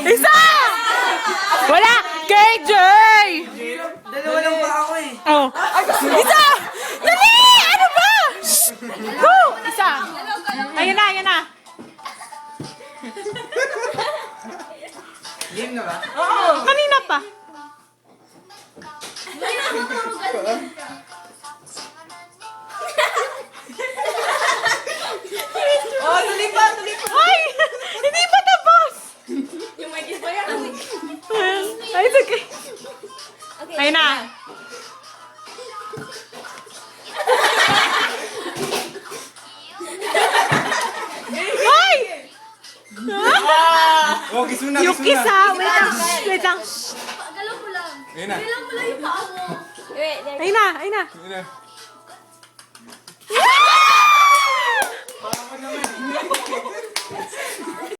Isa! Wala! KJ! Dalawa lang ba ako eh? Oh. Isa! Dali! Ano ba? Go! Isa. Ayun na, ayun na. Game na ba? Kanina pa. Oh, tuloy pa, tuloy pa. Ay! Hindi pa tapos! Yung may kiss ba yan? Ay, it's okay. Ayun na. Ay! Oh, kiss mo na, Yung kiss ha. Wait lang. Wait lang. Galaw mo lang. Ayun na. Galaw mo lang yung paa mo. Wait, Ayun na, ayun na. Ayun na.